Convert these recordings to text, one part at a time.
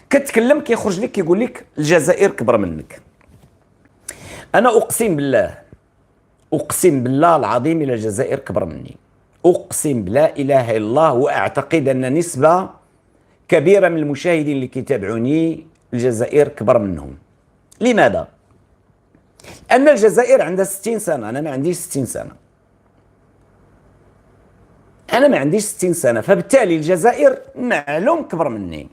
كتكلم كيخرج لك كيقول لك الجزائر كبر منك. انا اقسم بالله، اقسم بالله العظيم الى الجزائر كبر مني، اقسم بلا اله الا الله. واعتقد ان نسبه كبيره من المشاهدين اللي كيتابعوني الجزائر كبر منهم. لماذا؟ ان الجزائر عندها 60 سنه، انا ما عنديش 60 سنه، انا ما عنديش 60 سنه، فبالتالي الجزائر معلوم كبر مني،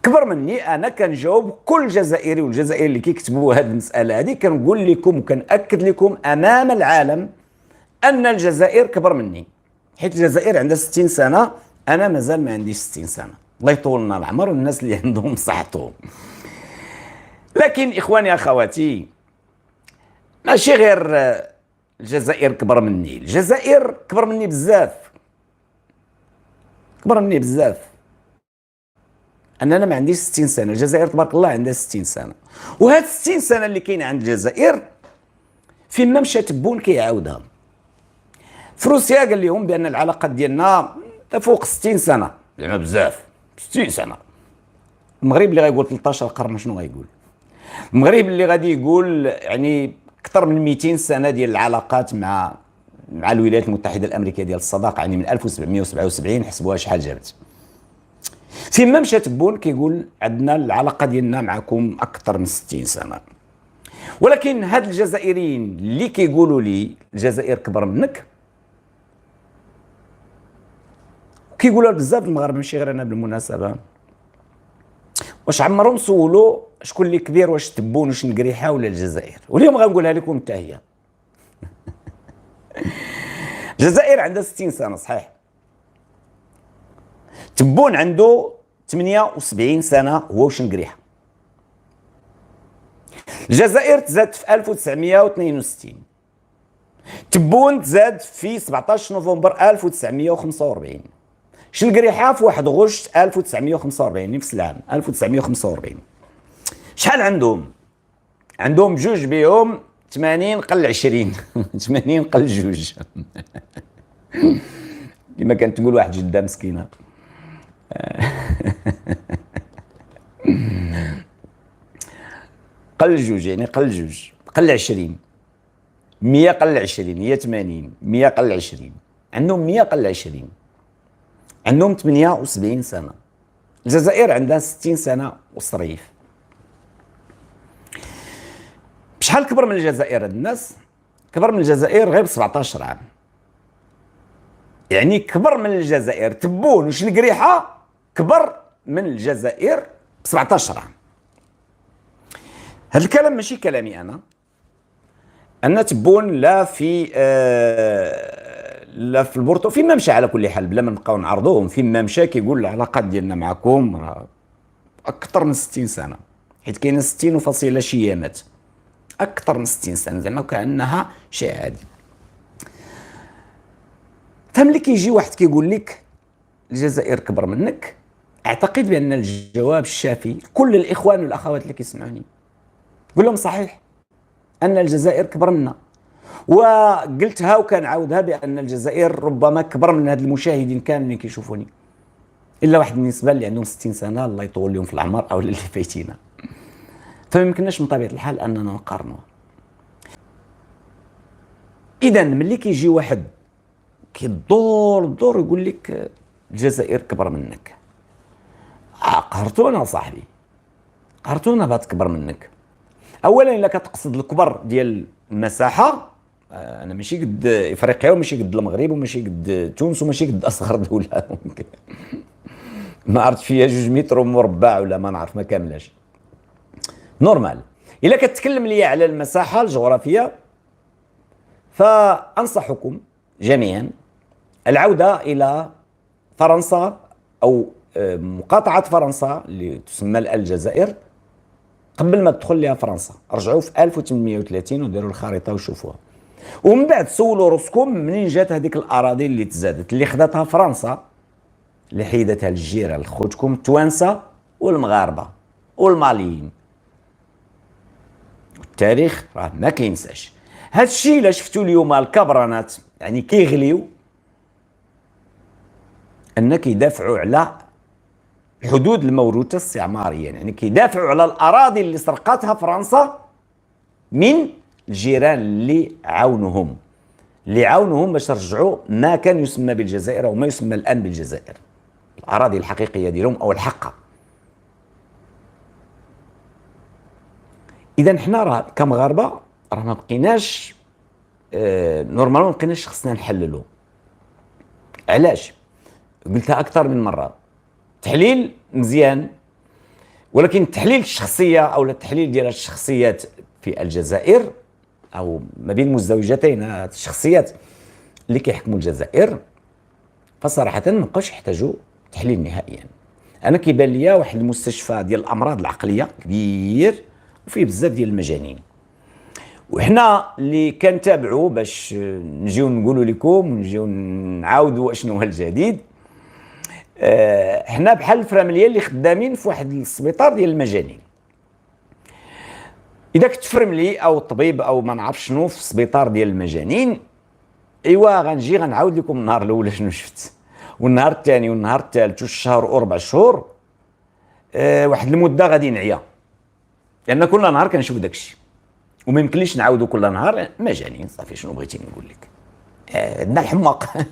كبر مني. انا كنجاوب كل جزائري والجزائري اللي كيكتبوا هذه المساله هذه، كنقول لكم وكنأكد لكم امام العالم ان الجزائر كبر مني، حيت الجزائر عندها 60 سنه، انا مازال ما عنديش 60 سنه. الله يطول لنا العمر والناس اللي عندهم صحتهم. لكن اخواني اخواتي، ماشي غير الجزائر كبر مني، الجزائر كبر مني بزاف، كبر مني بزاف. انا ما عنديش 60 سنه، الجزائر تبارك الله عندها 60 سنه. وهاد 60 سنه اللي كاينه عند الجزائر فين ما مشى تبون كيعاودها. في روسيا قال لهم بان العلاقات ديالنا تفوق 60 سنه، زعما بزاف 60 سنه. المغرب اللي غيقول 13 قرن شنو غيقول؟ المغرب اللي غادي يقول يعني اكثر من 200 سنه ديال العلاقات مع الولايات المتحده الامريكيه ديال الصداقه، يعني من 1777 حسبوها شحال جابت. فين ما مشى تبون كيقول عندنا العلاقه ديالنا معكم اكثر من 60 سنه. ولكن هاد الجزائريين اللي كيقولوا لي الجزائر كبر منك، كيقولوا بزاف المغاربه ماشي غير انا بالمناسبه، واش عمرهم سولوا شكون اللي كبير، واش تبون واش نقريحه ولا الجزائر؟ واليوم غنقولها لكم حتى هي. الجزائر عندها 60 سنه صحيح، تبون عنده 78 سنه هو واش نقريحه. الجزائر تزاد في 1962، تبون تزاد في 17 نوفمبر 1945، شنقريحه في 1 غشت 1945 نفس العام 1945. شحال عندهم؟ عندهم بجوج بهم 80 قل 20. 80 قل جوج. كما كانت تقول واحد جده مسكينه. قل جوج يعني قل جوج قل 20. 100 قل 20 هي 80، 100 قل 20 عندهم 100 قل 20، عندهم 78 سنه. الجزائر عندها 60 سنه وصريف. بشحال كبر من الجزائر هاد الناس؟ كبر من الجزائر غير ب 17 عام، يعني كبر من الجزائر. تبون وش القريحه كبر من الجزائر ب 17 عام. هذا الكلام ماشي كلامي انا، ان تبون لا في لا في البورتو فين ما مشى على كل حال بلا ما نبقاو نعرضوهم، فين ما مشى كيقول العلاقات ديالنا معكم راه اكثر من 60 سنه، حيت كاينه 60 وفاصله شيامات، اكثر من 60 سنه زعما كانها شيء عادي. فملي كيجي واحد كيقول لك الجزائر كبر منك، اعتقد بان الجواب الشافي كل الاخوان والاخوات اللي كيسمعوني قول لهم صحيح ان الجزائر كبر منا. وقلتها وكنعاودها بان الجزائر ربما كبر من هاد المشاهدين كاملين اللي كيشوفوني، الا واحد النسبه اللي عندهم 60 سنه الله يطول لهم في العمر او اللي فايتينا. فما يمكنناش من طبيعه الحال اننا نقارنوا. اذا ملي كيجي واحد كيدور يقول لك الجزائر كبر منك، قهرتونا صاحبي، قهرتونا بها تكبر منك. اولا الا كتقصد الكبر ديال المساحه، انا ماشي قد افريقيا وماشي قد المغرب وماشي قد تونس وماشي قد اصغر دوله. ما عرفت فيها 2 متر مربع ولا ما نعرف ما كاملاش نورمال. الا كتكلم لي على المساحه الجغرافيه فانصحكم جميعا العوده الى فرنسا او مقاطعه فرنسا اللي تسمى الان الجزائر. قبل ما تدخل لها فرنسا رجعوا في 1830 وداروا الخريطه وشوفوها، ومن بعد سولوا راسكم منين جات هذيك الاراضي اللي تزادت اللي خداتها فرنسا، اللي حيدتها للجيران لخوتكم التوانسه والمغاربه والماليين. التاريخ راه ما كينساش. هاد الشيء الا شفتوا اليوم الكبرانات يعني كيغليو ان كيدافعوا على الحدود الموروثه استعماريا، يعني كيدافعوا على الاراضي اللي سرقتها فرنسا من الجيران اللي عاونوهم باش يرجعوا ما كان يسمى بالجزائر او ما يسمى الان بالجزائر، الاراضي الحقيقيه ديالهم او الحقه. اذا حنا راه كمغاربه راه ما بقيناش نورمالمون ما بقيناش خصنا نحللوا. علاش؟ قلتها اكثر من مره، تحليل مزيان، ولكن التحليل الشخصيه او التحليل ديال الشخصيات في الجزائر او ما بين مزدوجتين الشخصيات اللي كيحكموا الجزائر فصراحه ما بقاوش يحتاجوا تحليل نهائيا. انا كيبان ليا واحد المستشفى ديال الامراض العقليه كبير وفيه بزاف ديال المجانين، وحنا اللي كنتابعوا باش نجيو نقولوا لكم ونجيو نعاودوا اشنو هو الجديد. حنا بحال الفرامليه اللي خدامين في واحد السبيطار ديال المجانين. اذا كنت فرملي او طبيب او ما نعرف شنو في السبيطار ديال المجانين، ايوا غنجي غنعاود لكم النهار الاول شنو شفت، والنهار الثاني والنهار الثالث والشهر واربع شهور. واحد المده غادي نعيا، لان كل نهار كنشوف داكشي وما يمكنليش نعاودو كل نهار مجانين. صافي شنو بغيتي نقول لك، عندنا الحماق.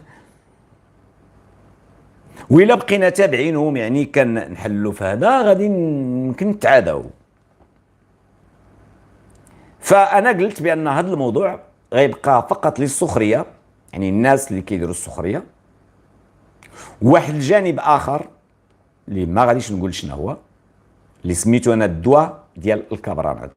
وإلا بقينا تابعينهم يعني كنحلوا في هذا غادي يمكن نتعاداو. فانا قلت بان هذا الموضوع غيبقى فقط للسخريه، يعني الناس اللي كيديروا السخريه. واحد الجانب اخر اللي ما غاديش نقول شنو هو، اللي سميتو انا الدواء ديال الكبرانات.